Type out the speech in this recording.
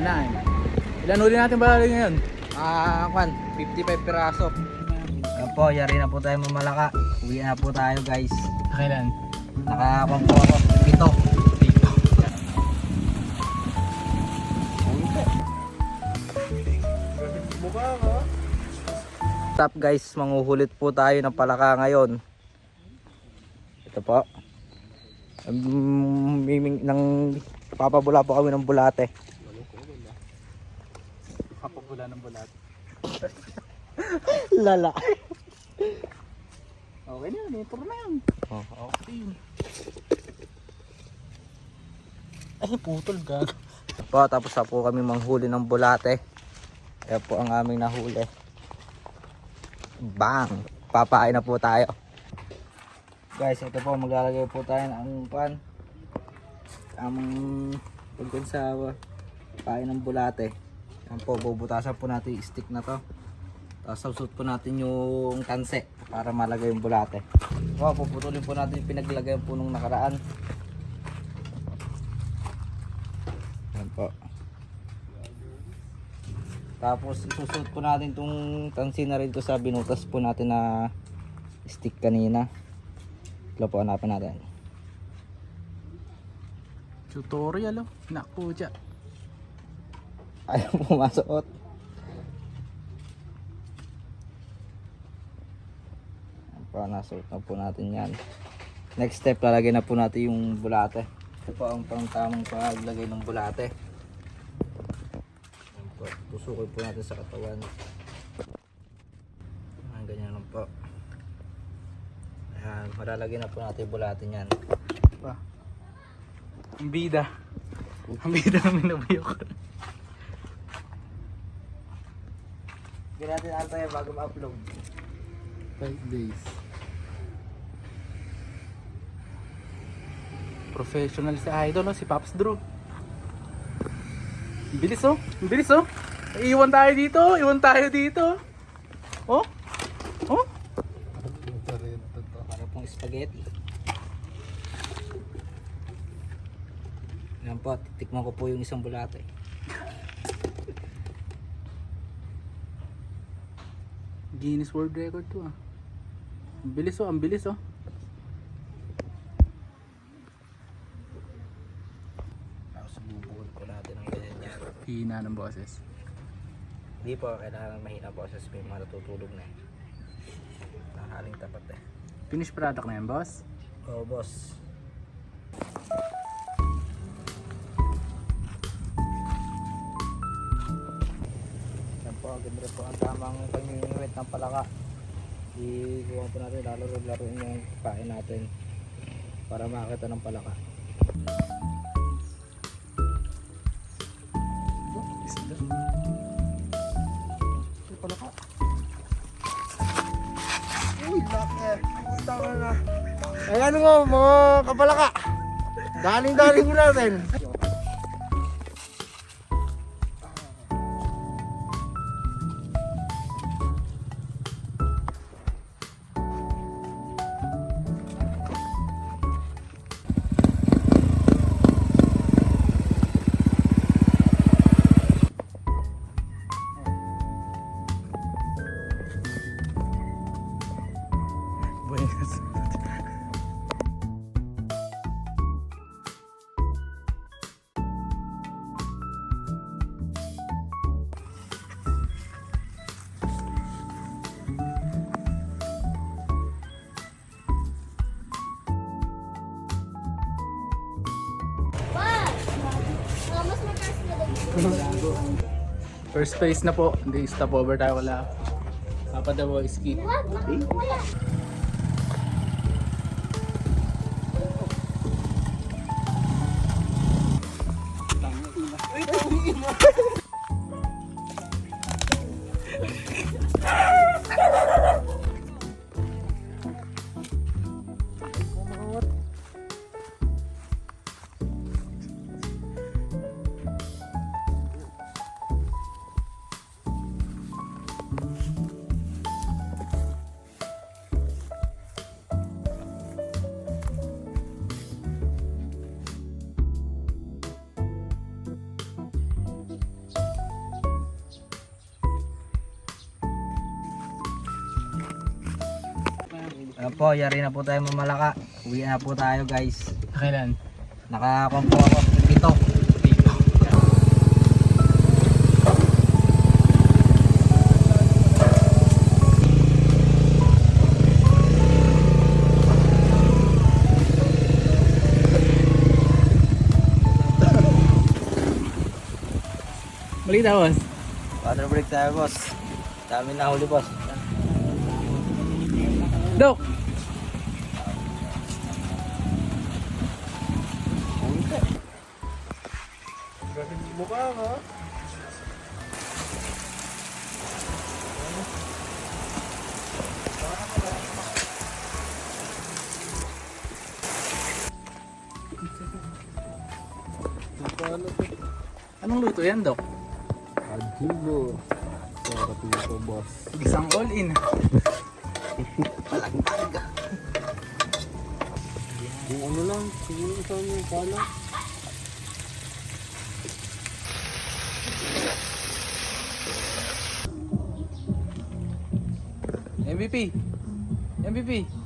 Ilan huli natin ba ngayon? 55 piraso. Ayan po, yari na po tayo mamalaka. Uwi na po tayo guys. Kailan? Nakakuha po ako, 7. Stop guys, manguhulit po tayo ng palaka ngayon. Ito po. Papabula po kami ng bulate. Kapapula ng bulat. Lala. Okay na yan, ito na yan. Okay. Ay, putol gago. Po, tapos na po kami manghuli ng bulate. Kaya po ang aming nahuli. Bang! Papain na po tayo. Guys, ito po, maglalagay po tayo ng pan. Amang pagkansawa. Pain ng bulate. Yan po, bubutasan po natin yung stick na to. Tapos susut po natin yung kanse para malagay yung bulate. Po, puputulin po natin yung pinaglagay po nung nakaraan. Yan po. Tapos isusuot po natin itong tansi na rin ko sa binutas po natin na stick kanina. Ito po, hanapin natin. Tutorial oh. Naku dyan. Ayaw pumasok. Yan po, nasuot na po natin yan. Next step, lalagay na po natin yung bulate. Ito po ang pangtamang paglagay ng bulate. Tusukin po natin sa katawan. Ayan, ganyan lang po. Ayan, malalagay na po natin yung bulate niyan. Pa. Ang bida. Ang bida namin nabayo ko. Hindi natin antay bago ma-upload. 5 days. Professional si Idol, no? Si Pops Drew. Bilis oh, bilis oh. Iwan tayo dito, iwan tayo dito. Oh? Oh? Para pong spaghetti. Yan po, titikman ko po yung isang bulate. Guinness World Record to ah. Ang bilis oh, ang bilis oh. Tapos bubukod po natin ang ganyan yan. Hina ng boses. Hindi po, kailangan mahina po kasi may mga natutulog na eh. Nakahaling tapat eh. Finished product na yan, boss? Oo, boss. Yan po, ganda po ang tamang pag-iwit ng palaka. Ikuha po natin, laro yung kain natin para makakita ng palaka. Isda. Ito pala ka. Uy, laki. Tama na. Ayan nga mga kapalaka. Daling-daling ko natin. Buenas. First place na po, hindi stop over tayo wala. Papa daw ski. Ayan po, yari na po tayo mamalaka. Uwi na po tayo guys. Kailan? Nakakuha po ako dito. Balik na, boss. Water break tayo boss. Dami na huli boss. Dok! Mukha ka. Anong luto yan, Dok? Ajibo. Sarap ito, boss. Isang all-in. Yung ano lang, siguro sa yung pala. MVP! MVP!